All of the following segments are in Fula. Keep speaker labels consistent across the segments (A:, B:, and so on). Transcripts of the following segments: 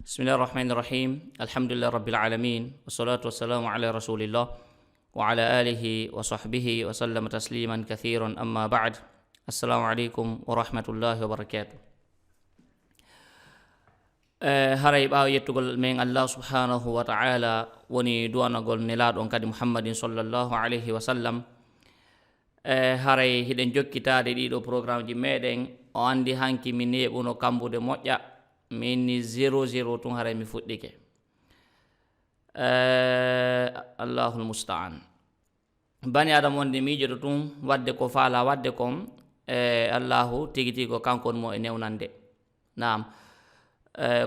A: بسم الله الرحمن الرحيم الحمد لله رب العالمين والصلاة والسلام على رسول الله وعلى آله وصحبه وسلم تسليما كثيرا أما بعد السلام عليكم ورحمة الله وبركاته haray ɓawa yettugol men allah subhanahu wa ta'ala woni duwanagol nelaɗon kadi muhammadin sallllahu alayhi wa sallam haray hiɗen jokkitade ɗiɗo programme ji meɗen o andi hanki mi neɓuno kambude moƴƴa minni 00 tun haray mi fuɗɗike allahul musta'an bani adam wonde miijoɗo tun wadde ko faala wadde kon allahu tigi tigi ko kankon mo e newnande naam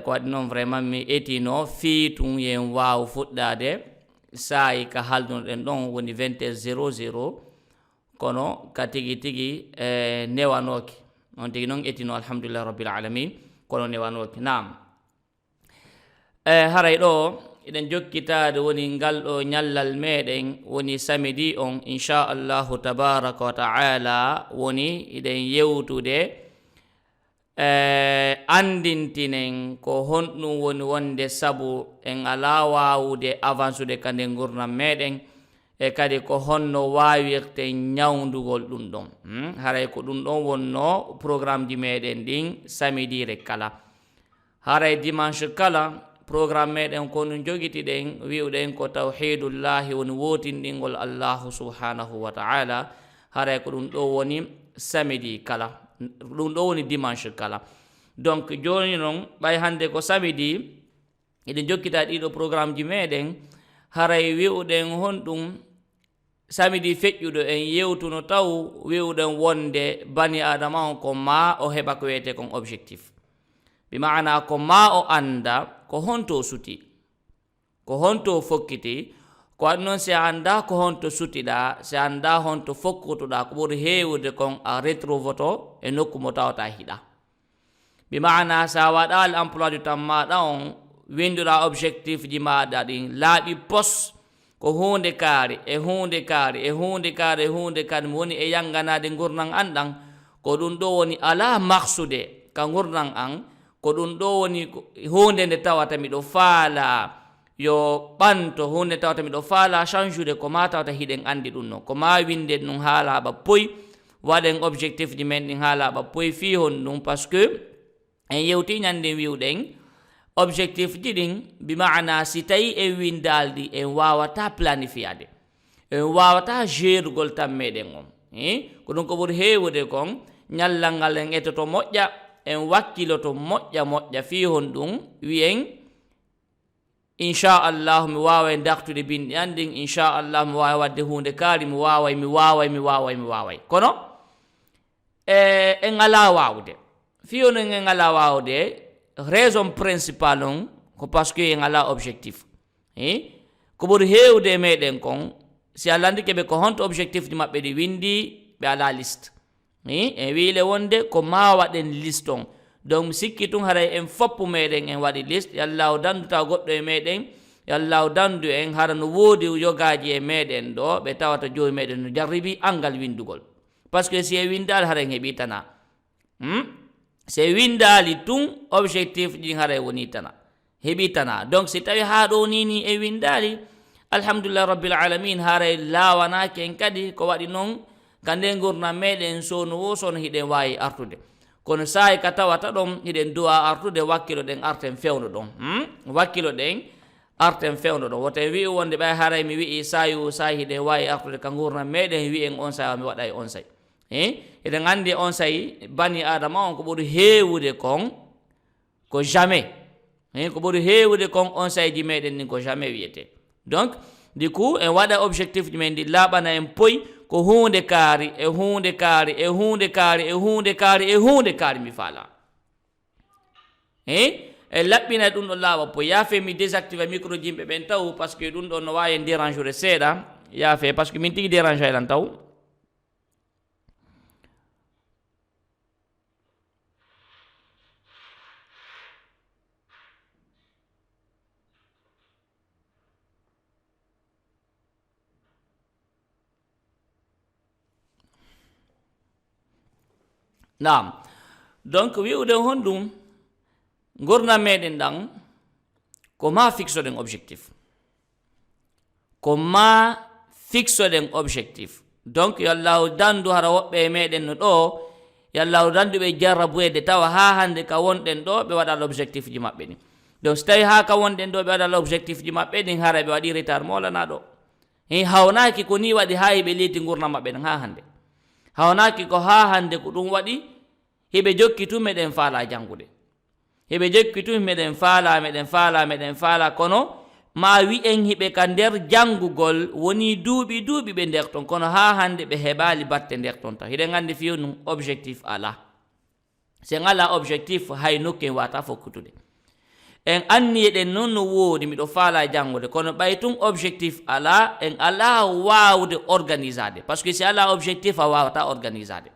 A: ko waɗi noon vraiment mi etino fii tun yen waw fuɗɗade saayi ka haldunoɗen ɗon woni 20h00 kono ka tigi tigi newanoke on tigi noon etino alhamdulillah rabbil alamin kono newanoke naam haray ɗo eɗen jokkitade woni ngal ɗo ñallal meɗen woni samedi on inchallahu tabaraka wa taala woni eɗen yewtude andintinen ko honɗum woni wonde sabu en ala wawude avancude ka nden gurdam meɗen e kadi ko honno wawirte ñawdugol ɗum ɗon haray ko ɗum ɗon wonno programme ji meɗen ɗin samedire kala haray dimanche kala programme meɗen ko ɗum joguitiɗen wiwɗen ko tawhidullahi woni wotinɗingol allahu subhanahu wa ta'ala haray ko ɗum ɗo woni samedi kala ɗum ɗo woni dimanche kala donc joni noon ɓay hande ko samedi eɗen jokkita ɗiɗo programme ji meɗen haray wi'uɗen honɗum samedi feƴƴuɗo en yewtuno taw wi'uɗen wonde bani adama on ko ma o heɓa ko wiyete kon objectif bi maana ko ma o anda ko honto suti ko honto fokkiti ko waɗi noon si a anda ko honto sutiɗa si anda honto fokkutuɗa ko ɓuri heewude kon a retrouvoto e nokku mo tawata hiɗa bi maana sa waɗa l'emploi du temps maɗa on winduɗa objectif ji maɗa ɗin laaɓi pos ko hunde kaari e hunde kaari e hunde kaari e hunde kaari mi woni e yanganade gurnan an ɗan ko ɗum ɗo woni ala maksude ka gurnan an ko ɗum ɗo woni hunde nde tawata miɗo faala yo ɓanto hunde tawata miɗo faala change ko ma tawata hiɗen andi ɗum no ko ma winde ɗum ha laaɓa poy waɗen objectif ji men ɗin ha laaɓa poy fi hon ɗum par ce que en yewti ñanden wiwɗen objectif ji ɗin bi maana si tawi en windalɗi en wawata planifiade en wawata gerugol tan meɗen on ko ɗum ko ɓuri hewude kon ñallal ngal en ettoto moƴƴa en wakkiloto moƴƴa fi hon ɗum wiyen inchallahu mi waway dartude binɗi an ɗin inchallahu mi wawi wadde hunde kaari mi waway kono en ala wawde fiyo non en ala wawde raison principale on ko par ce que en ala objectif ko ɓuri hewde e meɗen kon si allah andi keɓe ko honto objectif ji maɓɓe ɗi windi ɓe ala liste en wiile wonde ko ma waɗen liste on donc mi sikki tun haray en foppu meɗen en waɗi liste yallahu dandu taw goɗɗo e meɗen yallahu dandu en hara no woodi yogaji e meɗen ɗo ɓe tawata joyi meɗen no jarribi angal windugol par ce que si e windali hara en heeɓi tana si e windali tun objectif ɗin haray woni tana heeɓi tana donc si tawi ha ɗo nini e windali alhamdulillah rabbil alamin haray lawanaki en kadi ko waɗi noon kande gurdam meɗen sono wo sono hiɗen wawi artude kono sayi ka tawata ɗon hiɗen duwa artude wakkilo ɗen arten fewno ɗon wakkilo ɗen arten fewno ɗon woten wi wonde ɓay haray mi wi'i sayu sayi hiɗen wawi artude ka gurdam meɗen wi en on sayi mi waɗa e on sayi eɗen andi on sayi bani adama on ko ɓuri hewude kon ko jamais ko ɓuri hewude kon on sayiji meɗen ɗin ko jamais wiyete donc du coup en waɗa objectif ji men ɗi laaɓana en poy ko hunde kaari e hunde kaari e hunde kaari e hunde kaari e hunde kaari mi faala e laɓɓina ɗum ɗo laaɓa poy yaafe mi désactive micro ji yimɓe ɓen taw par ce que ɗum ɗo no wawi en dérange seeɗa yaafe par ce que min tigui dérange elan taw naam donc wi'uɗen honɗum gurdam meɗen ɗan ko ma fixoɗen objectif ko ma fixoɗen objectif donc yo allahu dandu hara woɓɓe meɗen no ɗo yo allahu dandu ɓe jarraboyde tawa ha hande ka wonɗen ɗo ɓe waɗa l'objectif ji maɓɓe ni donc so tawi ha ka wonɗen ɗo ɓe waɗa l'objectif ji maɓɓe ɗin hara ɓe waɗi retard molana ɗo hawnaki ko ni waɗi ha hiɓe leydi gurdam maɓɓe ɗen ha hande hawnaki ko ha hande ko ɗum waɗi hiɓe jokki tun meɗen faala jangude hiɓe jokki tun meɗen faala kono ma wi'en hiɓe ka nder jangugol woni duuɓi ɓe nder ton kono ha hande ɓe heɓali batte nder ton taw hiɗen andi fiyo num objectif ala sen ala objectif hay nokku en wata fokkutude en anni eɗen noon no woodi miɗo faala jangude kono ɓay tun objectif ala en ala wawde organisade par ce que si ala objectif a wawata organisade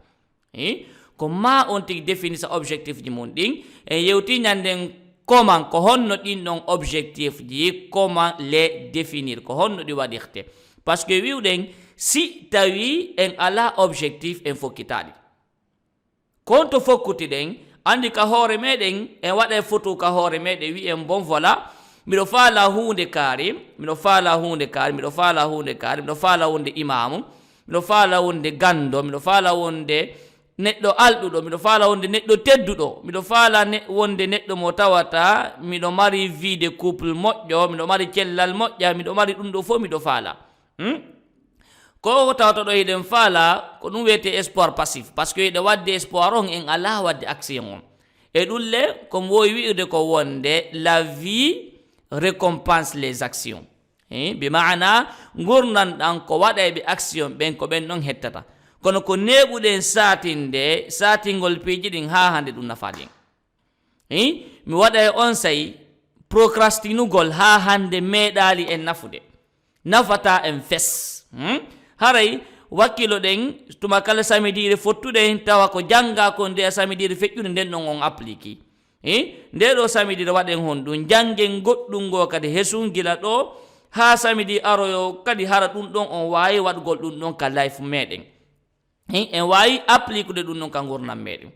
A: ko ma on tigi définir sa objectif ji mon ɗin en yewti ñanden comment ko honno ɗin ɗon objectif ji comment les définir ko honno ɗi waɗirte par ce que wiwɗen si tawi en ala objectif en fokkitaɗi konto fokkutiɗen andi ka hoore meɗen en waɗa photo ka hoore meɗen wi en bon voilà miɗo faala hunde kaari miɗo faala wonde imamu miɗo faala wonde gando miɗo faala wonde neɗɗo alɗuɗo miɗo faala wonde neɗɗo tedduɗo miɗo faala wonde neɗɗo mo tawata miɗo mari vie de couple moƴƴo miɗo mari cellal moƴƴa miɗo mari ɗum ɗo fof miɗo faala ko tawata ɗo hiɗen faala ko ɗum wiyete espoir passif par ce que hiɗe wadde espoir on en ala wadde action on e ɗulle komo wowi wi'ude ko wonde la vie récompense les actions bi maana gurnan ɗan ko waɗayɓe action ɓen ko ɓen ɗon hettata kono ko neɓuɗen satingol piiji ɗin ha hande ɗum nafaɗen mi waɗa e on sayi procrastinugol ha hande meeɗali en nafude nafata en fes haray wakkilo ɗen tuma kala samidire fottuɗen tawa ko janga ko nde samidire feƴƴude nden ɗon on applique nde ɗo samidire waɗen hon ɗum jangen goɗɗum ngo kadi hesun gila ɗo ha samidi aroyo kadi hara ɗum ɗon on wawi waɗgol ɗum ɗon ka life meɗen en wawi appliquede ɗum ɗon ka gurnam meɗen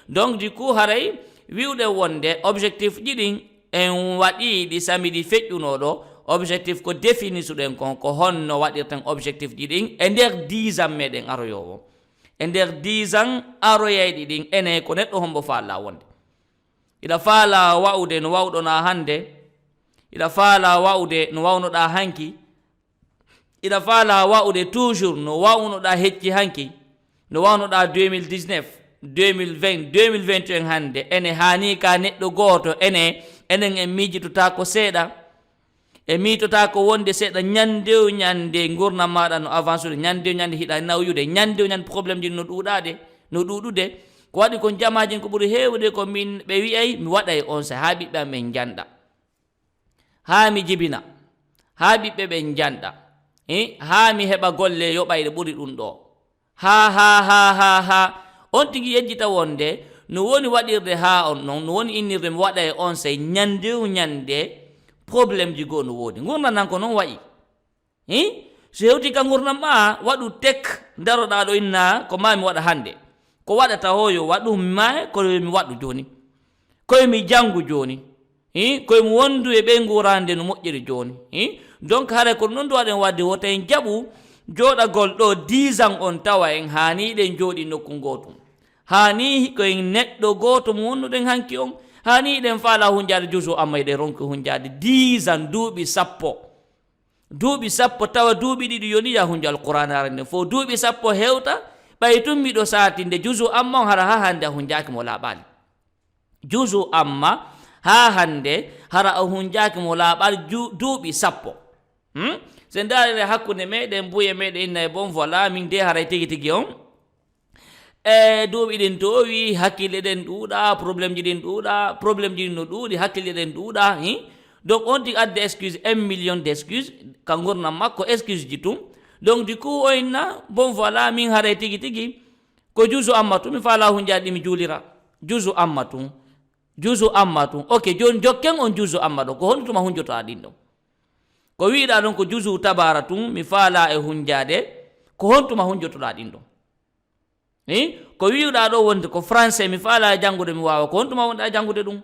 A: donc du coup haray wiwɗe wonde objectif ɗiɗin en waɗi ɗi samidi feƴƴunoɗo objectif ko définisuɗen kon ko honno waɗirten objectif ɗiɗin e nder 10 ans meɗen aroyowo e nder 10 ans aroyayɗi ɗin ene ko neɗɗo hombo faala wonde iɗa faala wa'ude no wawɗona hande iɗa faala wa'ude no wawnoɗa hanki iɗa faala wa'ude toujours no wawnoɗa hecci hanki no wawnoɗa 2019 2020 2021 hande ene hani ka neɗɗo goto enen en mijitota ko seeɗa e mitota ko wonde seeɗa ñandew ñande gurnam maɗa no avancude ñandew ñande hiɗa nawyude ñandew ñande probléme ji no ɗuɗude ko waɗi ko jamaji ko ɓuuri hewde ko min ɓe wi'ay mi waɗa e on sa ha ɓiɓɓe amen janɗa ha mi jibina ha ɓiɓɓe ɓen janɗa ha mi heɓa golle yoɓayde ɓuuri ɗum ɗo ha on tigi yejjita wonde no woni waɗirde ha on noon no woni innirde mi waɗa e on say ñandew ñande probléme ji goo no woodi gurdam nan ko noon wayi so hewti ka gurdam ma waɗu tek daroɗa ɗo inna ko ma mi waɗa hande ko waɗata hoyo waɗum ma koye mi waɗu joni koye mi jangu joni koye mi wondu e ɓe gurande no moƴƴiri joni donc haara ko noon duwaɗen wadde wota en jaɓu joɗagol ɗo 10 ans on tawa en haniɗen jooɗi nokku gotum hani koyen neɗɗo goto mo wonnuɗen hanki on hani ɗen faala hunjade juso amma eɗen ronki hunjade 10 ans duuɓi sappo tawa duuɓi ɗiɗi yoni ya hunja alqouran arande fo duuɓi sappo hewta ɓay tun miɗo satinde juso amma on hara ha hande a hunjaki mo laaɓali juso amma ha hande hara a hunjaki mo laaɓali duuɓi sappo sen darire hakkude meɗen buye meɗen inna e bon voilà min de haray tigi tigi on duuɓi ɗin towi hakkille ɗen ɗuuɗa probléme ji ɗin ɗuuɗa probléme ji no ɗuuɗi hakkille ɗen ɗuuɗa donc on tigi adde excuse 1 million d' excuse ka gurnam makko excuse ji tum donc du coup o inna bon voilà min haray tigi tigi ko juuso amma tum mi faala hunjaɗi mi juulira juuso amma tum ok joni jokken on juuso amma ɗo ko honɗutuma hunjotoɗa ɗin ɗon ko wiɗa ɗon ko juusu tabara tum mi faala e hunjade ko hontuma hunjotoɗa ɗin ɗon ko wiwɗa ɗo wonde ko français mi faala e janngude mi wawa ko hontuma wonɗa janngude ɗum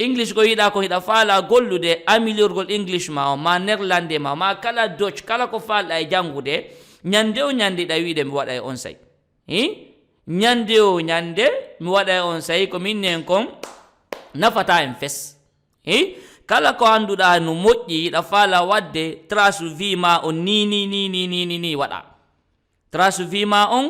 A: English ko yiɗa ko hiɗa faala gollude améliorgol English ma o ma néerlandais ma kala Dutch kala ko falɗa e jangude ñande o ñande ɗa wiide mi waɗa e on say ñande o ñande mi waɗa e on say ko minnen kon nafata en fes kala ko annduɗa no moƴƴi yiɗa faala wadde trace wima on ni waɗa trace wima on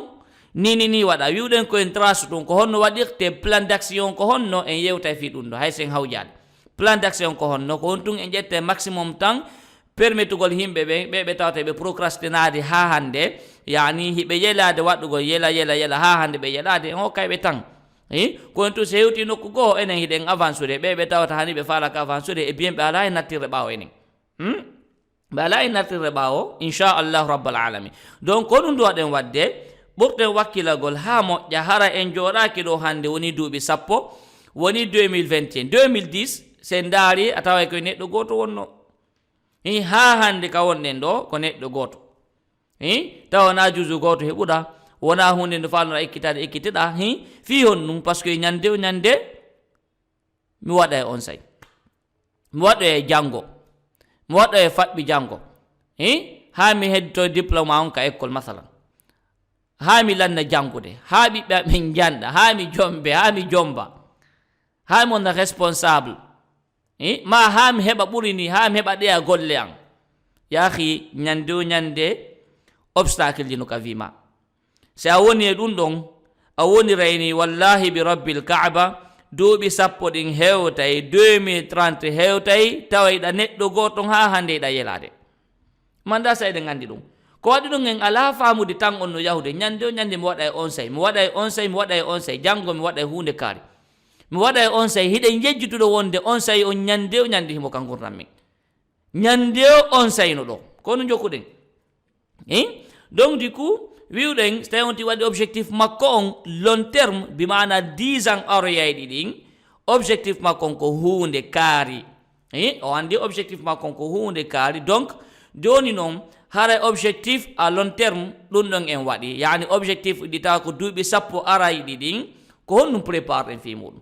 A: ni waɗa wiwɗen koyen trace ɗum ko honno waɗirte plan d'action ko honno en yewta fi ɗum ɗo hay sen hawjade plan d'action ko honno ko on tun en ƴette maximum temps permettugol himɓe ɓe tawata ɓe procrastinade ha hande yani hiɓe yelade waɗugol yela ha hande ɓe yelade en hokkayɓe tan ko en tu so hewti nokku goho enen hiɗen avancude ɓe tawata hani ɓe faala ko avancude e bien ɓe ala e nattirde ɓawo enen ɓe ala e nattirde ɓawo inchallahu rabbal alamin donc ko ɗum duwaɗen wadde ɓurɗen wakkilagol ha moƴƴa hara en jooɗaki ɗo hande woni duuɓi 10 woni 2021 2010 sen daari a tawa koye neɗɗo goto wonno ha hande ka wonɗen ɗo ko neɗɗo goto tawa wona juusu goto heɓuɗa wona hunde nde falnoɗa ekkitiɗa fi hon ɗum par ce que ñande o ñande mi waɗa e on say mi waɗo e janggo mi waɗo e faɓɓi janggo ha mi heddoto diplôme on ka école masalan ha mi lanna jangude ha ɓiɓɓe amen janda ha mi jomba ha mi wona responsable ma ha mi heɓa ɓuri ni ha mi heɓa ɗeya golle an yahi ñande o ñande obstacle ji no ka wima si a woni e ɗum ɗon a woni rayni wallahi bi rabbil kaaba duuɓi 10 ɗin hewtay 2030 hewtay tawayɗa neɗɗo goton ha hande ɗa yelade manda sa eɗen gandi ɗum ko waɗi ɗum en ala famude tan on no yahude ñande o ñande mi waɗa e on say mi waɗa e on say janggo mi waɗa e hunde kaari mi waɗa e on say hiɗen yejjituɗo wonde on say on ñande o ñande himo kan gurdam min ñande o on say no ɗo kono jokkuɗen donc du coup wiwɗen so tawi on ti waɗi objectif makko on long terme bimana 10 ans aroyayɗi ɗin objectif makko on ko hunde kaari o andi objectif makko on ko hunde kaari donc joni noon haray objectif à long terme ɗum ɗon en waɗi yani objectif ɗi tawa ko duuɓi 10 arayɗi ɗin ko honɗum prépare en fi muɗum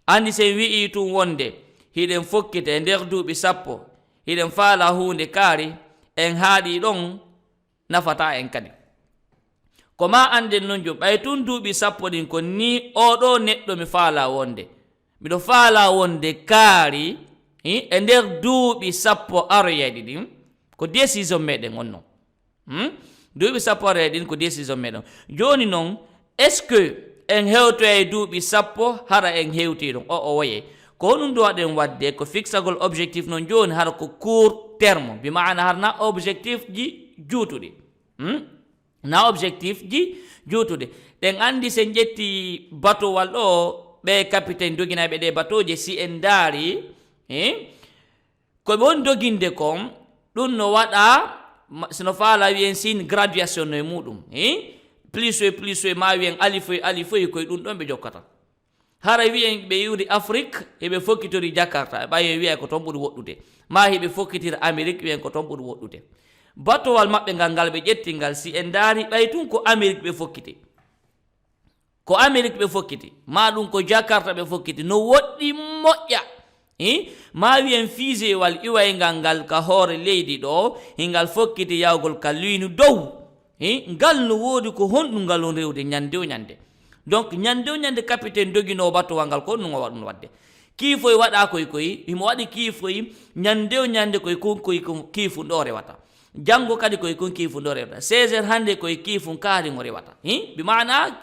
A: andi sen wi'i tum wonde hiɗen fokkita e nder duuɓi 10 hiɗen faala hunde kaari en haaɗi ɗon nafata en kadi ko ma anden noon jom ɓay tun duuɓi 10 ɗin ko ni oɗo neɗɗo mi faala wonde miɗo faala wonde kaari e nder duuɓi 10 aroyayɗi ɗin ko décision meɗen on noon duuɓi 10 aroyayɗi ɗin ko décision meɗen joni noon est ce que en hewtoya e duuɓi 10 hara en hewti ɗon o woye ko honum duwaɗen wadde ko fixagol objectif noon joni hara ko court terme bimana harna objectif ji juutuɗi na objectif ji juutude ɗen andi sen ƴetti batowal ɗo ɓe capitaine doginaɓe ɗe batoje si en daari koɓe woni doginde kon ɗum no waɗa sono faala wiyen sin graduation no e muɗum plus ma wiyen alifoye koye ɗum ɗon ɓe jokkata hara wiyen ɓe iwri afrique eɓe fokkitori jakarta ɓaye wiya ko toon ɓuuri woɗɗude ma heɓe fokkitira amérique wiyen ko toon ɓuuri woɗɗude batowal maɓɓe ngal ɓe ƴetti ngal si en daari ɓay tun ko amérique ɓe fokkiti ma ɗum ko jakarta ɓe fokkiti no woɗɗi moƴƴa ma wiyen fusée wal iwayngal ngal ka hoore leydi ɗo hingal fokkiti yawgol ka luynu dow ngal no woodi ko honɗum ngal on rewde ñande o ñande donc ñande o ñande capitaine dogino batowal ngal ko honɗum o waɗum wadde kiifoye waɗa koye himo waɗi kiifoye ñande o ñande koye kiifu ɗo rewata janggo kadi koye kon kiifu ndo rewata 16 heures hande koye kiifu kaari ngo rewata bi mana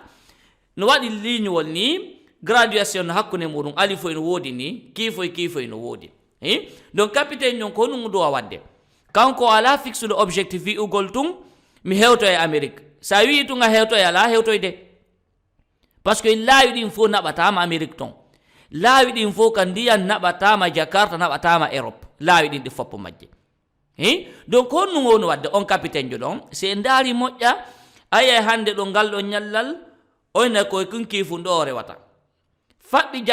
A: no waɗi lignewol ni graduation no hakkunde muɗum alifoye no woodi ni kiifoye no woodi donc capitaine ñon ko honum duwa wadde kanko ala fixude objectif wi'ugol tun mi hewto e amérique sa wi tun a hewto e ala hewtoyde par ce que laawi ɗin fof naɓatama amérique ton laawi ɗin fof ka ndiyan naɓatama jakarta naɓatama europe laawi ɗin ɗi foppo majje donc honɗum woni wadde on capitaine jo ɗon si en daari moƴƴa ayay hande ɗo ngal ɗo ñallal oyna koye kon kiifun ɗo o rewata faɓɓi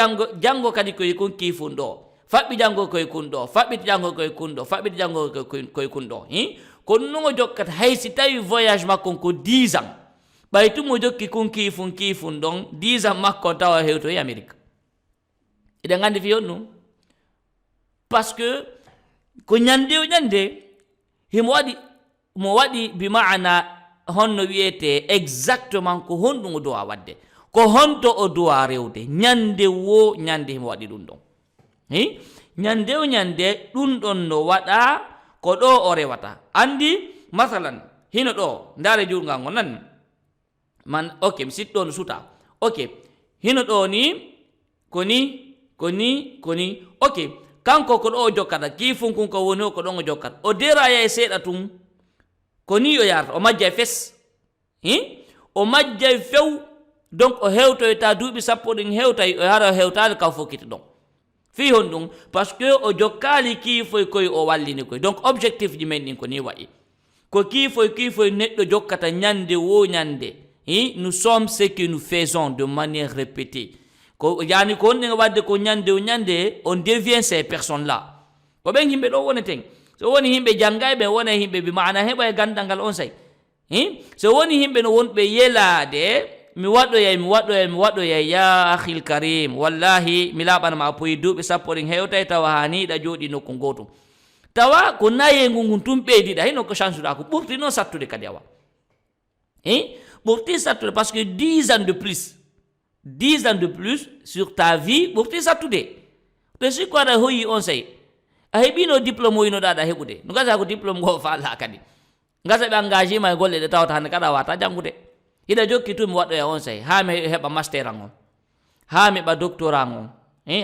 A: janggo kadi koye kon kiifun ɗo faɓɓi janggo koye kun ɗo faɓɓiti janggo koye kun ɗo faɓɓiti janggo koye kun ɗo ko ɗum o jokkata hay si tawi voyage makko ko 10 ans ɓay tumo jokki kon kiifun ɗon 10 ans makko tawa hewtoye amérique eɗen gandi fiyon ɗum parce que ko nyande o nyande himo waɗi bi maana honno wiyete exactement ko honɗum o dowa wadde ko honto o dowa rewde nyande wo nyande himo waɗi ɗum ɗon nyande o nyande ɗum ɗon no waɗa ko ɗo o rewata andi masalan hino ɗo ndare jurgal ngo nan man ok mi siɗɗo no suta ok hino ɗo ni koni ok kanko ko ɗo o jokkata kifum kun ko woni o ko ɗon o jokkata o deraya e seeɗa tum koni o yarata o majja e fes o majja e few donc o hewtoyta duuɓi sappo ɗin hewtay o hara o hewtade kaw fokkiti ɗon fi hon ɗum par ce que o jokkali kiifoy koye o wallini koye donc objectif ji men ɗin ko ni wayi ko kiifoy neɗɗo jokkata nyande wo nyande nous sommes ce que nous faisons de manière répétée ko yani ko wonɗe wadde ko nyande o nyande on devient ces personnes là ko ɓen yimɓe ɗo woneten so woni yimɓe janngay ɓe wona yimɓe bi maana heɓa e gandal ngal on say so woni yimɓe no wonɓe yelade mi waɗoyay ya akhil karim wallahi mi laaɓanama poyi duuɓi sappo ɗin hewtay tawa haniɗa jooɗi nokku gotum tawa ko nayengu ngun tum ɓeydiɗa hino ko chance ɗa ko ɓurti noon sattude kadi awa ɓurti sattude par ce que 10 ans de plus sur ta vie ɓurti sattude to si ko aɗa hoyi on say a heɓino diplôme o yinoɗa aɗa heɓude no gasa ko diplôme ngo faala kadi gasa ɓe engagé ma e golle ɗe tawata hande kada wata janggude hiɗa jokki tu mi waɗoya on say ha mi heɓa master an on ha mi heɓa doctorat an on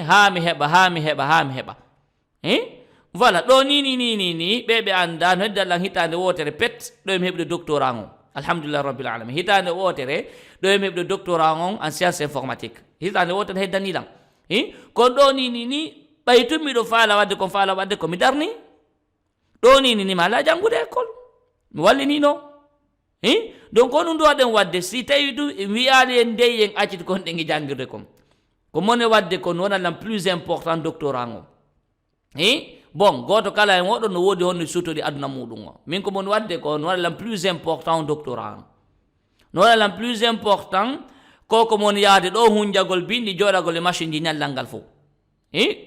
A: ha mi heɓa voilà ɗo ni ɓeɓe anda no hedde Allah hitande wotere pet ɗo mi heɓde doctorat on alhamdulillah rabbil alamin hitande wotere ɗo mi heɓde doctorat on en science informatique hitande wotere heddaniɗam kono ɗo ni ɓay tummiɗo faala wadde ko mi darni ɗo ni mi ala janggude école mi wallinino donc ko ɗum duwaɗen wadde si tawi ɗum wiyali en dey en acciti konɗen e jangguirde kom ko mone wadde ko wonallam plus important doctorat on bon goto kala en oɗon no woodi honno sutori aduna muɗum o min ko mon wadde ko no waɗalam plus important doctorat no waɗalam plus important ko mon yaade ɗo hunjagol bindi joɗagol e machine ji ñallal ngal fof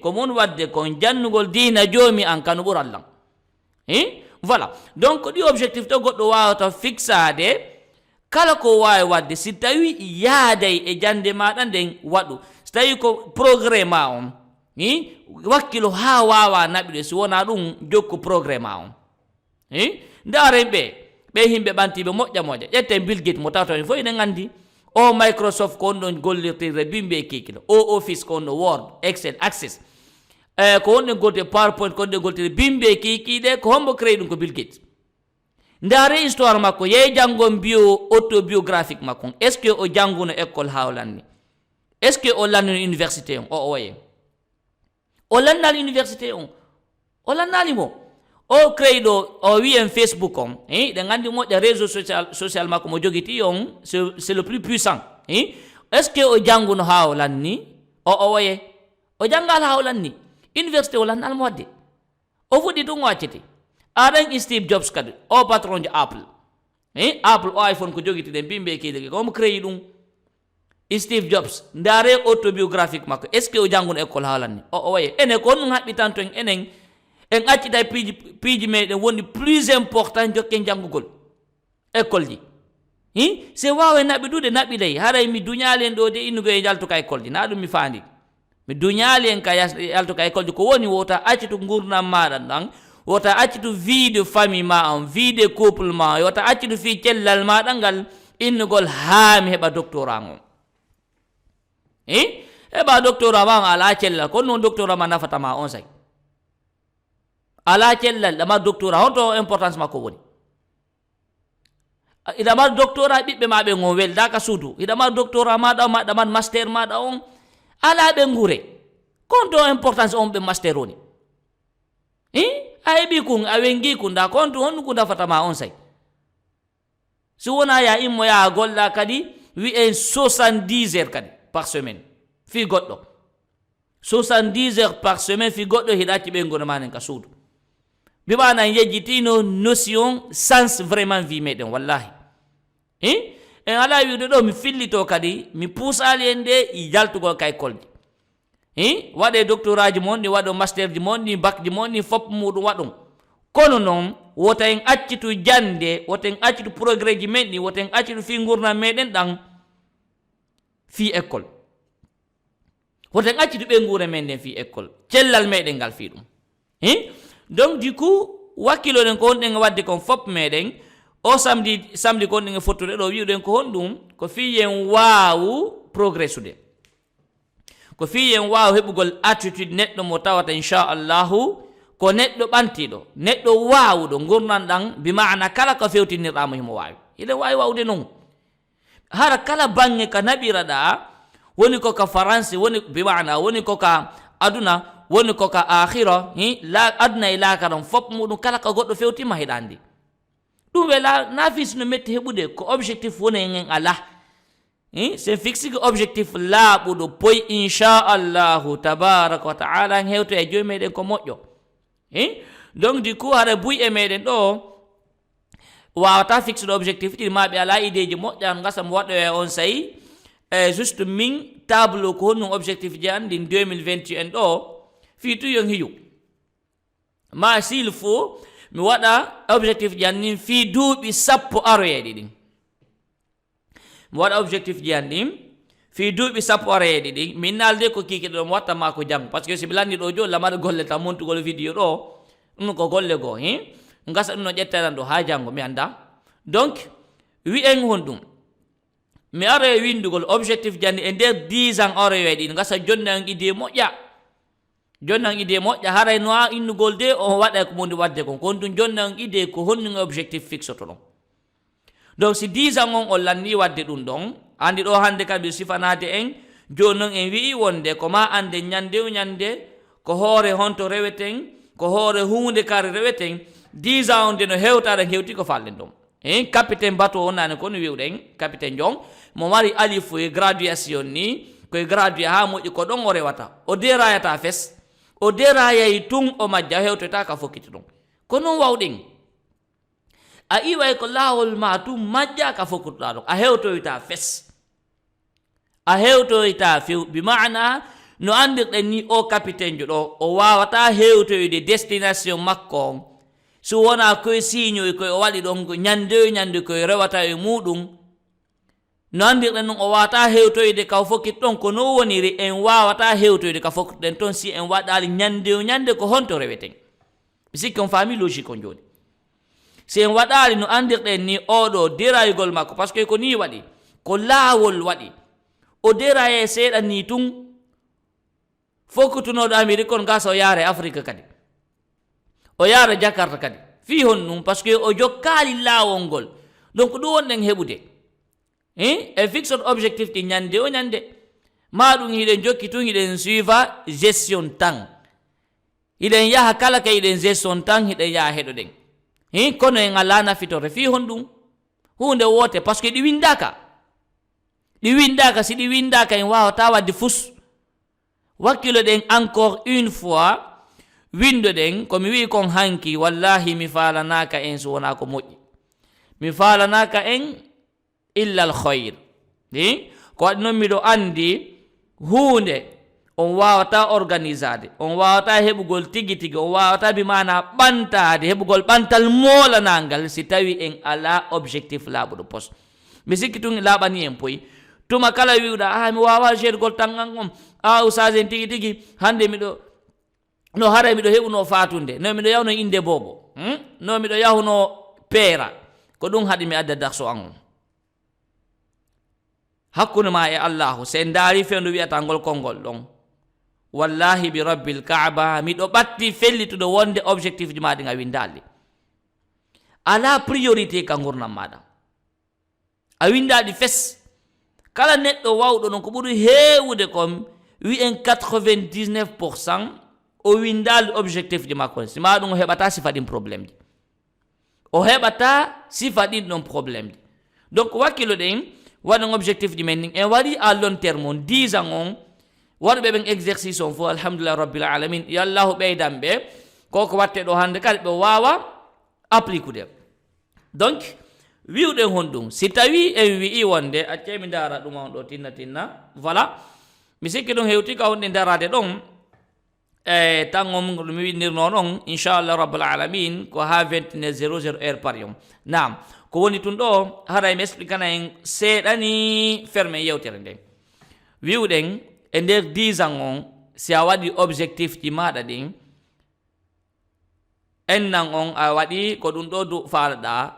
A: ko mon wadde ko jannugol diina joomi an kano ɓurallam voilà donc ɗi objectif to goɗɗo wawata fixade kala ko wawi wadde si tawi yaaday e jande maɗa nden waɗu si tawi ko progrès ma on wakkilo ha wawa naɓiɗe si wona ɗum jokku progrès ma on ndaren ɓe yimɓe ɓantiɓe moƴƴa ƴetten Bill Gates mo tawta en fof enen gandi o Microsoft ko on ɗon gollirtirde bimɓe kikino o Office ko on ɗo Word Excel Access ko wonɗe golte PowerPoint ko wonɗe goltire bimɓe kikiɗe ko hombo créé ɗum ko Bill Gates ndaare histoire makko yeyi janggon autobiographique makko est ce que o janguno école ha o lanni est ce que o lannino université on o waye o lannali université on o lannalimo o créé ɗo o wiyen Facebook on ɗe gandi moƴƴa réseau social makko mo joguiti on c'est le plus puissant est ce que o janguno ha o lanni o waye o jangal ha o lanni université o lannalmo wadde o fuɗɗi tun o accete aɗan Steve Jobs kadi o patron de Apple Apple o iPhone ko joguiti ɗen bimɓe kiɗe ko omo créé ɗum Steve Jobs ndaare autobiographique makko est ce que o janguno école ha lanni o waye enen ko ɗum haɓɓitan to enen en accita piiji meɗen woni plus important jokken janngugol école ji se wawa naɓiɗude naɓiɗay haray mi duñali en ɗo de innugo e jaltuka école ji na ɗum mi faandi mi duñali en ka yaltuka école ji ko woni wota accitu gurdam maɗa ɗan wota accitu vie de famille ma on vie de couple ma wota accitu fi cellal maɗa ngal innugol ha mi heɓa doctorat on heɓa doctorat ma on ala cellal kono noon doctorat ma nafatama on say ala cellal ɗama doctorat honto importance makko woni iɗama doctorat ɓiɓɓe maɓe on weldaka suudu iɗama doctorat maɗa ɗamat master maɗa on ala ɓe ngure konto importance on ɓe master woni a heɓi kun a wengi kun da konto honɗum ko nafatama on say si wona ya immo ya golla kadi wi'en 70 heures kadi par semaine fi goɗɗo 70 heures par semaine fi goɗɗo hiɗa acci ɓe ngona manen ka suudu bimana yejjitino notion sens vraiment vie meɗen wallahi en ala wiide ɗo mi fillito kadi mi puusali en nde jaltugol ka école ji waɗe doctorat ji mon ɗi waɗo master ji mon ɗi bac ji mon ɗi fop muɗum waɗum kono noon wota en accitu jande wota en accitu progrès ji men ɗi wota en accitu fi gurdam meɗen ɗan fi école wota en accitu ɓe guura men ɗen fi école cellal meɗen ngal fi ɗum donc du coup wakkiloɗen ko honɗen wadde kon fop meɗen o samedi ko honɗen e fottude ɗo wiuɗen ko honɗum ko fiyen waawu progressude ko fiyen waawu heɓugol attitude neɗɗo mo tawata inchallahu ko neɗɗo ɓantiɗo neɗɗo waawuɗo gurnan ɗan bimana kala ko fewtinirɗamo himo waawi iɗen waawi wawde noon hara kala bange ka naɓiraɗa woni koka français woni bimana woni koka aduna woni koka akhira aduna e lakaram fop muɗum kala ko goɗɗo fewtima heɗandi ɗum wela nafis no metti heɓude ko objectif woni en ala c'est fixe ko objectif laaɓuɗo poy inchallahu tabaraka wa taala en hewto e joyi meɗen ko moƴƴo donc du coup haɗa buy e meɗen ɗo wawata fixe ɗo objectif ɗiɗi ma ɓe ala idéji moƴƴan gasa mo waɗo e on sayi juste min tableau ko honɗum objectif ji an ɗin 2021 ɗo fi tu yon hiyu ma s'il faut mi waɗa objectif ji an nin fi duuɓi sappo aroyeɗi ɗin mi waɗa objectif ji an ɗin fi duuɓi sappo aroyeɗi ɗin min naalde ko kikiɗe ɗo mi wattama ko janggo par ce que si mi landi ɗo joni lamaɗa golle tan montugol vidéo ɗo ɗum ko golle goo gasa ɗum no ƴetteɗan ɗo ha janggo mi anda donc wi'en honɗum mi ara e windugol objectif jandi e nder 10 ans aroyeɗi ɗi gasa jonni an idée moƴƴa jonni an idée moƴƴa haray no a innugol de o waɗa ko mondi wadde kon kon ɗum jonni an idée ko honɗum objectif fixe to ɗon donc si 10 ans on lanni wadde ɗum ɗon andi ɗo hande kamɓe sifanade en joni noon en wi'i wonde ko ma ande ñande ko hoore honto reweten ko hoore hunde kare reweten 10 ans on de no hewtaɗa hewti ko fallen ɗon capitaine bateau o nane kono wiwɗen capitaine jon mo mari alifu e graduation ni koye gradué ha moƴƴi ko ɗon o rewata o derayata fes o derayay tun o majja hewtoyta ka fokkiti ɗon ko noon wawɗen a iway ko laawol ma tum majja ka fokkituɗa ɗon a hewtoyta fes a hewtoyta few bimana no andirɗen ni o capitaine jo ɗo o wawata hewtoyde destination makko on so wona koye signoy koye o waɗi ɗon ñande koye rewata e muɗum no andirɗen noon o wawata hewtoyde ka fokkiti ɗon ko no woniri en wawata hewtoyde ka fokkitiɗen toon si en waɗali ñande ko honto reweten mi sikki on faami logique on joni si en waɗali no andirɗen ni oɗo derayugol makko par ce que ko ni waɗi ko laawol waɗi o deraye seeɗa ni tun fokkitunoɗo amérique on gasa o yaara afrique kadi o yaara jakarta kadi fi hon ɗum par ce que o jokkali laawol ngol donc ɗum wonɗen heɓude e fixe objectif ti ñande o ñande ma ɗum hiɗen jokki tun hiɗen suiva gestion tan hiɗen yaha kala ka hiɗen gestion tan hiɗen yaha heɗoɗen kono en ala nafitore fi hon ɗum hunde wote par ce que ɗi windaka si ɗi windaka en wawata wadde fus wakkilo ɗen encore une fois windo ɗen komi wi kon hanki wallahi mi falanaka en so wona ko moƴƴi mi falanaka en illa al khayr ko waɗi noon miɗo andi hunde on wawata organisade on wawata heɓugol tigi on wawata bimana ɓantade heɓugol ɓantal molanangal si tawi en ala objectif laaɓuɗo poste mi sikki tun laaɓani en poyi tuma kala wiwɗa mi wawa jeergol tan an on usagen tigi hande miɗo no haray miɗo heɓuno fatunde no miɗo yawno inde bobo no miɗo yahuno peera ko ɗum haɗi mi adda darso an on hakkude ma e allahu se en daari fendu wiyata ngol konngol ɗon wallahi bi rabbil kaaba miɗo ɓatti fellitude wonde objectif ji maɗi a windali ala priorité ka gurnam maɗa a windaɗi fes kala neɗɗo wawɗo ɗon ko ɓuri heewude kon wi'en 99% o windali objectif ji makko si ma ɗum o heɓata sifa ɗin probléme ji o heɓata sifa ɗin ɗon probléme ji donc wakkilo ɗen waɗen objectif ji men nin en waɗi à long terme on 10 ans on waɗuɓe ɓen exercice on fo alhamdulillah rabbil alamin yallahu ɓeydan ɓe koko watte ɗo hande kadi ɓe wawa appliquer donc wiwɗen hon ɗum si tawi en wi'i wonde accemi dara ɗum on ɗo tinna voilà misikki ɗum hewti ka wonɗe darade ɗon tangom mi windirno ɗon inchallah rabbul alamin ko ha 21:00 heure par yon. Naam, ko woni tun ɗo haray mi expliquana en seeɗani ferme yewtere nden wiwɗen e nder 10 ans on si a waɗi objectif ji maɗa ɗin ennan on a waɗi ko ɗum ɗo faalaɗa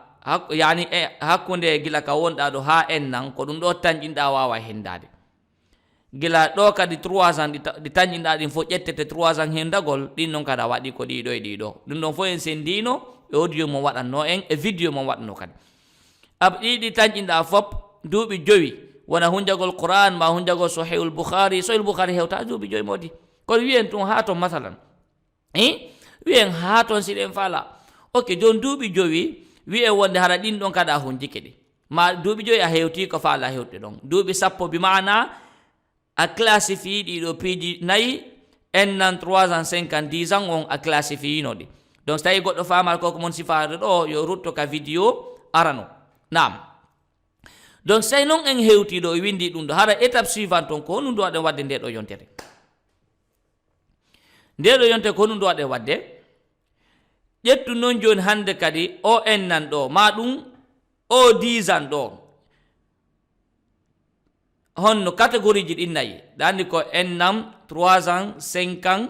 A: yani hakkunde gila ka wonɗa ɗo ha ennan ko ɗum ɗo tañƴinɗa wawa hendade gila ɗo kadi 3 ans ɗi tañƴinɗa ɗin fof ƴettete 3 ans hendagol ɗin noon kadi a waɗi ko ɗiɗo e ɗiɗo ɗum ɗon fof en sendino e audio mo waɗanno en e vidéo mo waɗno kadi ab ɗiɗi tañƴinɗa fop duuɓi 5 wona hunjagol Qur'an ma hunjagol sahihul Bukhari hewta duuɓi 5 modi kono wiyen tun ha ton masalan wiyen ha ton siɗen faala ok jon duuɓi 5 wiyen wonde hara ɗin ɗon kada hunjike ɗi ma duuɓi 5 a hewti ko faala hewɗe ɗon duuɓi 10 bi maana a classifie ɗiɗo piiji 4 ennan 3 ans 5 ans 10 ans on a classifie no ɗi donc so tawi goɗɗo famal koko mon sifade ɗo yo rutto ka vidéo arano. Naam, donc say noon en hewti ɗo e windi ɗum ɗo hara étape suivante on ko honum ɗo waɗen wadde nde ɗo yontere ko honum ɗo waɗen wadde ƴettu noon joni hande kadi o ennan ɗo ma ɗum o 10 ans ɗo honno catégorie ji ɗin 4 ɗandi ko ennam 3 ans 5 ans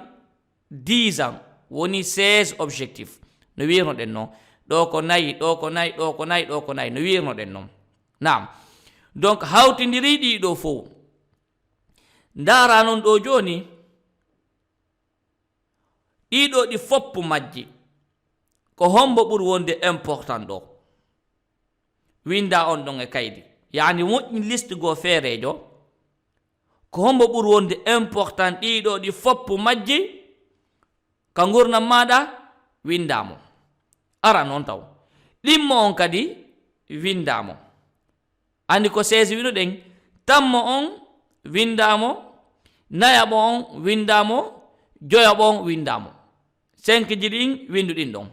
A: 10 ans woni 16 objectif no wirnoɗen noon ɗo ko 4 ɗo ko 4 ɗo ko 4 ɗo ko 4 no wirnoɗen noon. Naam, donc hawtidiri ɗiɗo fof ndara noon ɗo joni ɗiɗo ɗi foppu majji ko hombo ɓuri wonde important ɗo winda on ɗon e kaydi yani moƴƴi liste go feerejo ko hombo ɓuri wonde important ɗiɗo ɗi foppu majji ka gurnam maɗa windamo ara noon taw ɗimmo on kadi windamo andi ko 16 wino ɗen tammo on windamo nayaɓo on windamo joyaɓo on windamo 5 ji ɗin winduɗin ɗon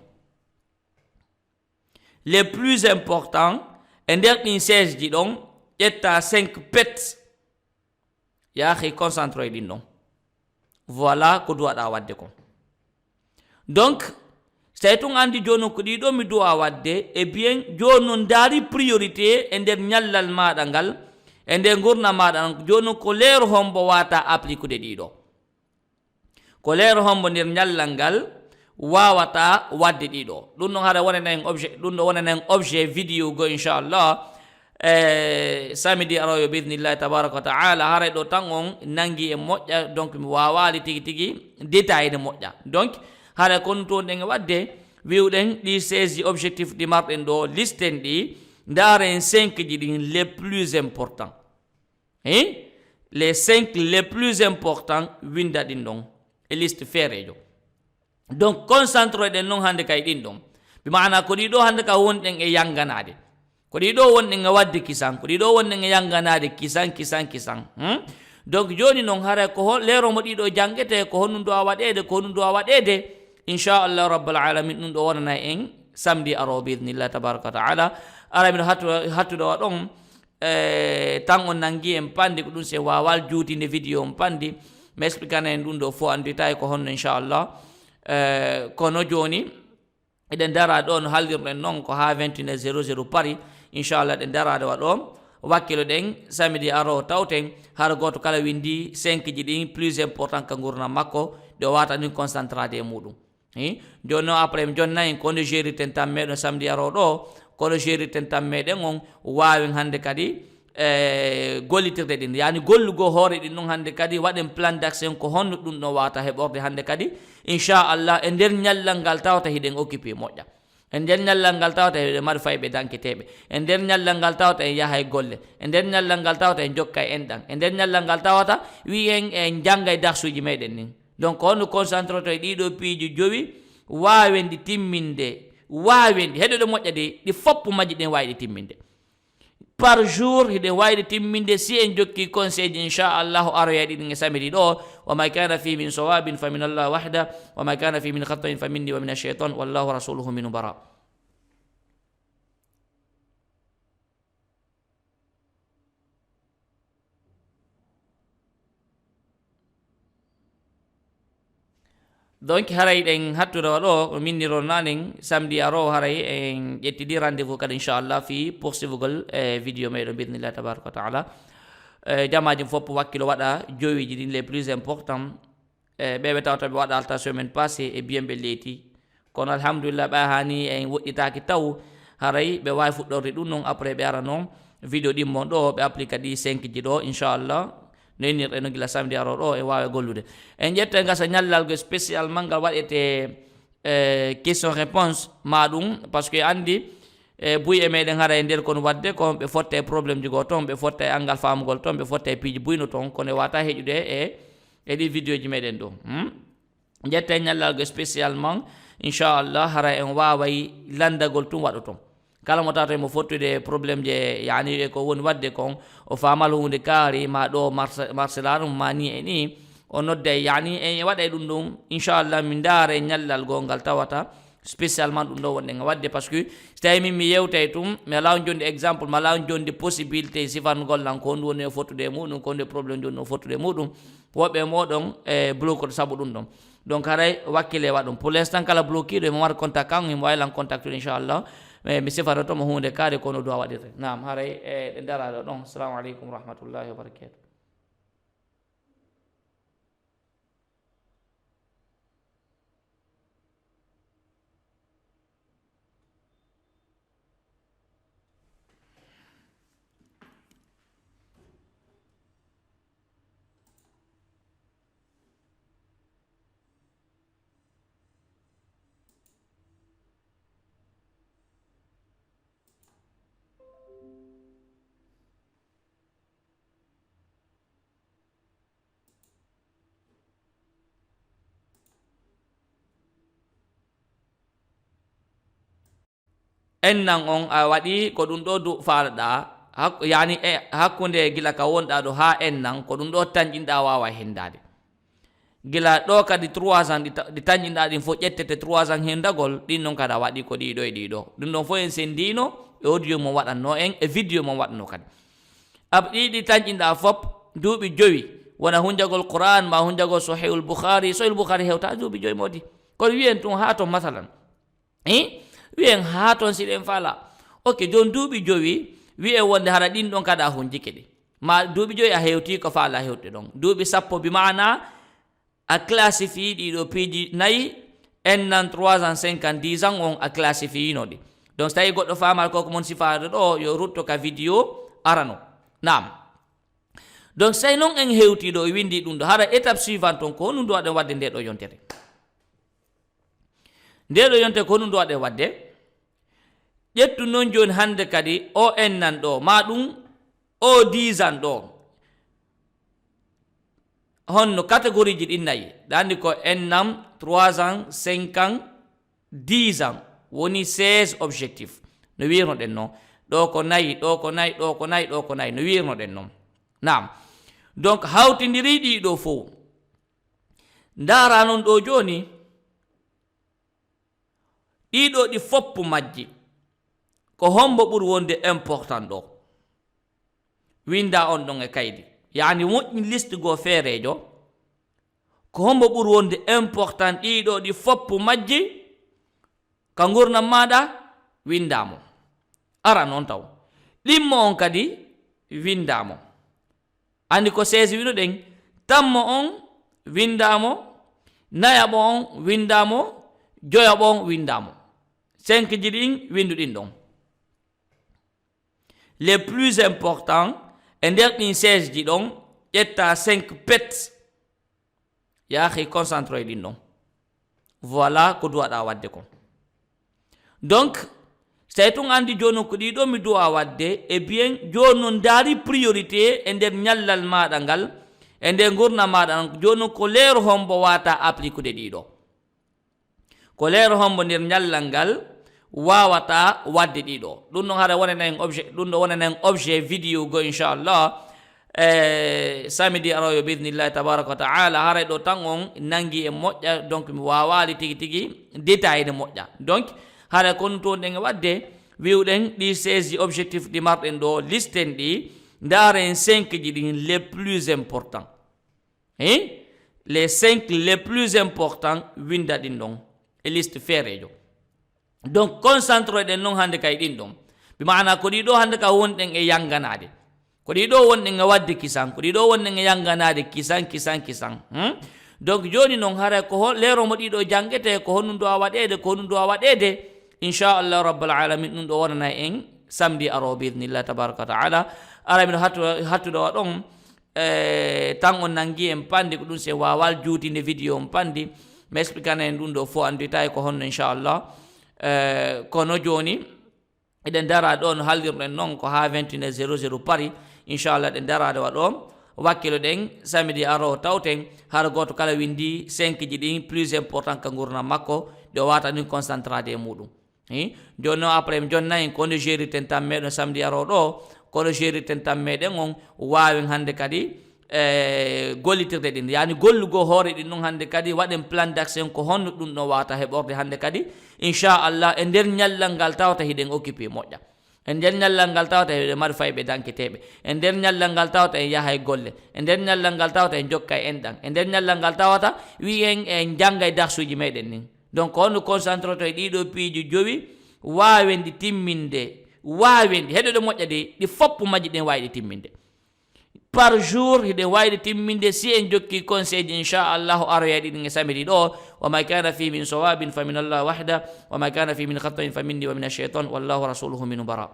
A: les plus importants e nder ɗin 16 ji ɗon ƴetta 5 pet yaahi concentré ɗin ɗon voilà ko duwaɗa wadde ko. Donc say tun andi joni ko ɗiɗo mi duwa wadde e bien joni non daari priorité e nder ñallal maɗa ngal e nder gurna maɗa joni ko leero hombo wata appliquede ɗiɗo ko leero hombo nder ñallal ngal wawata wadde ɗiɗo ɗum ɗon haɗa wonana en objet ɗum ɗo wonana en objet vidéo go inchallah samedi aroyo bidnillahi tabaraka wa taala haray ɗo tan on nangi e moƴƴa donc mi wawali tigi tigi détail ne moƴƴa donc haɗa kono toon ɗen e wadde wiwɗen ɗi 16 objectif ɗi marɗen ɗo listen ɗi ndaren 5 ji ɗin les plus important les 5 les plus important winda ɗin ɗon e liste feerejo donc concentré ɗen noon hande kay ɗin ɗon bi mana ko ɗiɗo hande ka wonɗen e yanganade ko ɗiɗo wonɗen e wadde kisan ko ɗiɗo wonɗen e yanganade kisan donc joni noon haray ko leero mo ɗiɗo jangete ko honum do a waɗede ko honum do a waɗede inchallah rabbal alamin ɗum ɗo wonana en samedi aro biidnillah tabaraka wa taala ara miɗo hattuɗo ɗon tan on nangi en pandi ko ɗum se wawal juutinde vidéo on pandi mi expliquana en ɗum ɗo fo en détail ko honno inchallah kono joni eɗen dara ɗo no haaldirɗen noon ko ha 21:00 pari inchallah ɗen darade wa ɗo wakkilo ɗen samedi aro tawten har goto kala windi 5 ji ɗin plus important ka gurnam makko ɗe wata ɗin concentrade e muɗum joni noon après mi jonnayi kono gériten tan meɗen samedi aro ɗo kono gériten tan meɗen on wawen hande kadi gollitirde ɗin yani gollugo hoore ɗin ɗon hande kadi waɗen plan d'action ko honno ɗum ɗon wata heɓorde hande kadi inchallah e nder ñallal ngal tawata hiɗen occupé moƴƴa e nder ñallal ngal tawata eɗen mari fayɓe danketeɓe e nder ñallal ngal tawata en yaha e golle e nder ñallal ngal tawata en jokka e enɗan e nder ñallal ngal tawata wiyen en jangga e darsuji meɗen nin donc honno concentré to e ɗiɗo piiji 5 wawendi timminde wawendi heɗoɗo moƴƴa de ɗi foppu majji ɗen wawi ɗi timminde par jour hiɗen wawiɗi timminde si en jokki conseil ji inchallahu aroyaɗi ɗin e samedi ɗo wama kana fi min sawabin fa min allah wahda wama kana fi min khatain fa minni wa min ashaitan wallahu rasuluhu minu bara. donc haray ɗen hattude waɗo minniro nanen samedi aro haray en ƴettidi rendez-vous kadi inchallah fi poursuivugol vidéo meɗo bidnillah tabaraka wa taala jamaji fof wakkilo waɗa jowiji ɗin les plus important ɓeɓe tawta ɓe waɗa alta semaine passé e biyen ɓe leyti kono alhamdulillah ɓa hani en woɗɗitaki taw haray ɓe wawi fuɗɗorde ɗum noon après ɓe ara noon vidéo ɗimmon ɗo ɓe applique kadi 5 ji ɗo inchallah no innirɗe no gila samedi aro ɗo e wawi gollude en ƴetta gasa ñallal go spécialement ngal waɗete question réponse maɗum par ce que andi buy e meɗen hara e nder kono wadde ko ɓe fotta e probléme ji go toon ɓe fotta e angal famugol toon ɓe fotta e piiji buyno toon kono wata heƴude e ɗi vidéo ji meɗen ɗo ƴetta e ñallal go spécialement inchallah hara en waway landagol tum waɗo toon kala mo tawta mo fottude probléme je yani ko woni wadde kon o famal hunde kaari ma ɗo marcelarum ma ni e ni o nodda yani en waɗa ɗum ɗum inchallah min daara e ñallal gongal tawata spécialement ɗum ɗo wonɗen wadde par ce que so tawi min mi yewtay tum mi ala jonde exemple mi ala jonde possibilité sifangol lan ko woni o fottude e muɗum ko nde probléme joni o fottude e muɗum woɓɓe moɗon e bloquede saabu ɗum ɗon donc haray wakkile waɗum pour l'instant kala bloquiɗo emo waɗa contact kan imo waylan contactude inchallah mi sifata tomo hunde kaari kono duwa waɗirte nam haray ɗe daraɗo ɗon assalamu aleykum wa rahmatullahi wa barakatuh en nan on a waɗi ko ɗum ɗo du falɗa yani hakkude gila ka wonɗa ɗo ha en nan ko ɗum ɗo tañƴinɗa wawa hendade gila ɗo kadi 3 ans ɗi tañƴinɗa ɗin fof ƴettete 3 ans hendagol ɗin noon kada waɗi ko ɗiɗo e ɗiɗo ɗum ɗon fof en sendino e audio mo waɗanno en e vidéo mo waɗno kadi ɗiɗi tañƴinɗa fop duuɓi 5 wona hunjagol Qur'an ma hunjagol sahihul Bukhari hewta duuɓi 5 modi kono wiyen tun ha ton masalan wiyen ha ton siɗen fala ok jon duuɓi 5 wiye wonde hara ɗin ɗon kada hunjike ɗi ma duuɓi 5 a hewti ko faala hewte ɗon duuɓi 10 bi mana a classifie ɗiɗo piiji 4 en nan 3 ans 5 ans 10 ans on a classifie no ɗi donc so tawi goɗɗo famal koko mon sifade ɗo yo rutto ka vidéo arano nam donc say noon en hewtiɗo e windi ɗum ɗo hara étape suivante on ko honum do waɗen wadde nde ɗo yontere ko honum do waɗen wadde ƴettu noon joni hande kadi o en nan ɗo ma ɗum o 10 ans ɗo honno catégorie ji ɗin 4 ɗandi ko en nam 3 ans 5 ans 10 ans woni 16 objectif no wirnoɗen noon ɗo ko 4 ɗo ko 4 ɗo ko 4 ɗo ko 4 no wirnoɗen noon nam donc hawtidiri ɗiɗo fof ndara noon ɗo joni ɗiɗo ɗi foppu majji ko hombo ɓuri wonde important ɗo winda on ɗon e kaydi yani moƴƴi liste go feerejo ko hombo ɓuri wonde important ɗiɗo ɗi foppu majji ka gurnam maɗa windamo ara noon taw ɗimmo on kadi windamo andi ko 16 wino ɗen tammo on windamo nayaɓo on windamo joyaɓo on windamo 5 ji ɗin winduɗin ɗon les plus importants e nder ɗin 16 ji ɗon ƴetta 5 pet yaahi concentré ɗin ɗon voilà ko duwaɗa wadde kon donc say tun andi joni ko ɗiɗo mi duwa wadde e bien joni non daari priorité e nder ñallal maɗa ngal e nder gurna maɗa ngal joni ko leero hombo wata appliquede ɗiɗo ko leero hombo nder ñallal ngal wawata wadde ɗiɗo ɗum ɗon hara wonanen objet ɗum ɗo wonanen objet vidéo go inchallah samedi aroyo bidnillahi tabaraka wa taala haray ɗo tan on nangi e moƴƴa donc mi wawali tigi tigi détail de moƴƴa donc haɗa kono toon ɗen e wadde wiwɗen ɗi 16 objectif ɗi marɗen ɗo listen ɗi ndaren 5 ji ɗin les plus important les 5 les plus importants winda ɗin ɗon e liste feerejo. Donc concentre ɗen noon hande kay ɗin ɗon bi maana ko ɗiɗo hande ka wonɗen e yanganade, ko ɗiɗo wonɗen e wadde kisan, ko ɗiɗo wonɗen e yanganade kisan. Donc joni noon hara ko lero mo ɗiɗo jangete ko honum duwa waɗede inchallah rabbal alamin ɗum ɗo wonana en samedi aro biidnillah tabaraka wa taala. Ara min hattude wa ɗon tan on nangi en pandi ko ɗum se wawal juutinde vidéo on pandi mi expliquana en ɗum ɗo fo andita ko honno inchallah. Kono joni eɗen dara ɗon haaldirɗen noon ko ha 21:00 pari inchallah ɗen darade wa ɗo wakkilo ɗen samedi aro tawten har goto kala windi 5 ji ɗin plus important ka gurdam makko ɗo wata ɗin concentrade e muɗum. Joni noon après mi jonnayi kono gériten tan meɗen samedi aro ɗo, kono gériten tan meɗen on wawen hande kadi gollitirde ɗin, yani gollugo hoore ɗin ɗum hande kadi waɗen plan d'action ko honno ɗum ɗo wata heɓorde hande kadi inchallah e nder ñallal ngal tawata hiɗen occupé moƴƴa, e nder ñallal ngal tawata hiɗen mari fayɓe danketeɓe, e nder ñallal ngal tawata en yaha e golle, e nder ñallal ngal tawata en jokka e enɗan, e nder ñallal ngal tawata wiyen en jangga e darsuji meɗen nin. Donc honno concentré to e ɗiɗo piiji jowi wawendi timminde, wawendi heɗoɗe moƴƴa de ɗi foppu majji ɗen wawi ɗe timminde par jour, hiɗen wawi ɗe timminde si en jokki conseil ji inchallahu aroyaɗi ɗin e samedi ɗo. Wama kana fi min sawabin fa min Allah wahda wama kana fi min khatain fa minni wa min ash-shaytan wallahu rasuluhu min bara.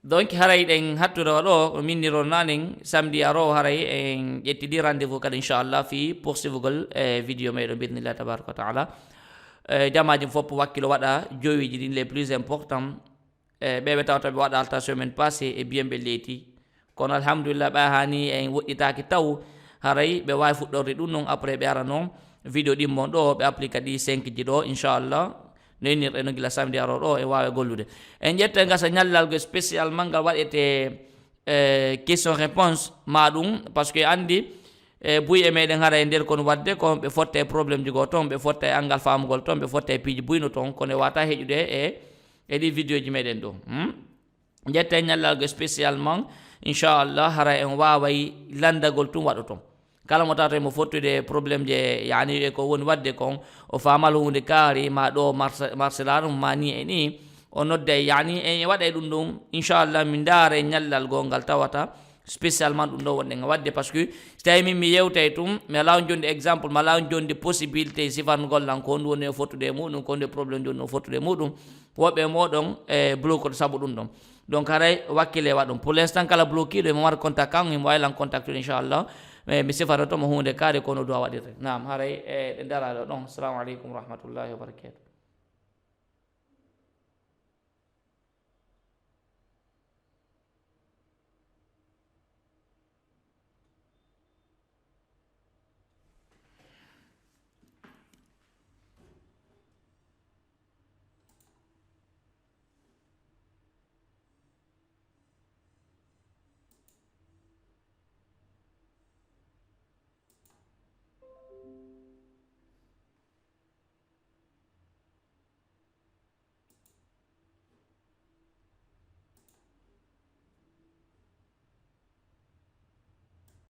A: Donc haray ɗen hattude o ɗo ko minniro nanen samedi aro haray en ƴettidi rendez-vous kadi inchallah fi poursuivugol vidéo meɗo biidnillah tabaraka wa taala. Jamaji fof wakkilo waɗa jowiji ɗin les plus important ɓeɓe tawta ɓe waɗa alta semaine passé e biyen ɓe leeti, kono alhamdulillah ɓa hani en woɗɗitaki taw haray ɓe wawi fuɗɗorde ɗum noon après ɓe ara noon vidéo ɗimmon ɗo ɓe appli kadi 5 ji ɗo inchallah no innirɗe no gila samedi aro ɗo e wawi gollude. En ƴetta gasa ñallal go spécialement ngal waɗete question réponse maɗum par ce que andi buy e meɗen hara e nder kono wadde ko ɓe fotte probléme ji go toon, ɓe fotta e angal famugol toon, ɓe fotta e piiji buyno toon, kono e wata heƴude e ɗi vidéo ji meɗen ɗo. Ƴetta ñallal go spécialement inchallah hara en waway landagol tum waɗo toon. Kala mo tawata mo fottude probléme je yani e ko woni wadde kon o famal hunde kaari ma ɗo marcelarum ma ni e ni o nodda yani e waɗa e ɗum ɗum inchallah min daare ñallal gongal tawata spécialement ɗum ɗo wonɗen wadde par ce que so tawi min mi yewtay tum mi ala jonde exemple mi ala jonde possibilité sifangol lan ko woni e fottude e muɗum ko nde probléme joni o fottude e muɗum woɓɓe moɗon e bloqué sabu ɗum ɗon. Donc haray wakkile waɗum pour l'instant kala bloquiɗo mo waɗa contact kan imo waylan contactude inchallah mi sifata tomo hunde kaari kono duwa waɗirte. Naam haray ɗe daraɗo ɗon. Assalamu aleykum wa rahmatullahi wa barakatuh.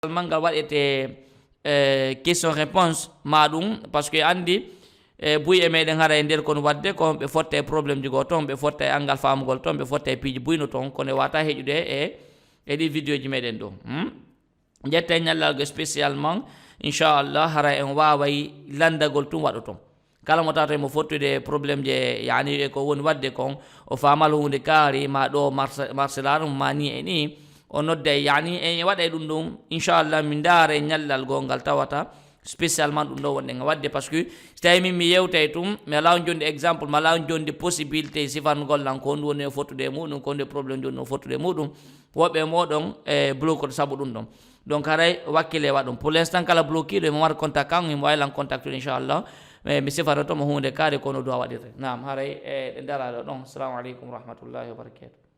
A: Ngal waɗete question réponse maɗum par ce que andi buy e meɗen hara e nder kono wadde ko ɓe fotta e probléme ji go toon, ɓe fotta e angal famugol toon, ɓe fotta e piiji buyno toon, kono e wata heƴude e ɗi vidéo ji meɗen ɗo. Ƴetta ñallal go spécialement inchallah hara en waway landagol tum waɗo toon. Kala mo tawata mo fottude probléme je yani e ko woni wadde kon o famal hunde kaari ma ɗo marcelarum ma ni e ni o nodda yani e waɗa e ɗum ɗum inchallah min daare ñallal gongal tawata spécialement ɗum ɗo wonɗen wadde par ce que so tawi min mi yewtay tum mi ala jonde exemple mi ala jonde possibilité sifangol lan ko woni e fottude e muɗum ko nde probléme joni o fottude e muɗum woɓɓe moɗon e bloqué sabu ɗum ɗon. Donc haray wakkile waɗum pour l'instant kala bloquiɗo mo waɗa contact kan imo waylan contactude inchallah mi sifata tomo hunde kaari kono duwa waɗirte. Naam haray ɗe daraɗo ɗon. Assalamu aleykum wa rahmatullahi wa barakatuh.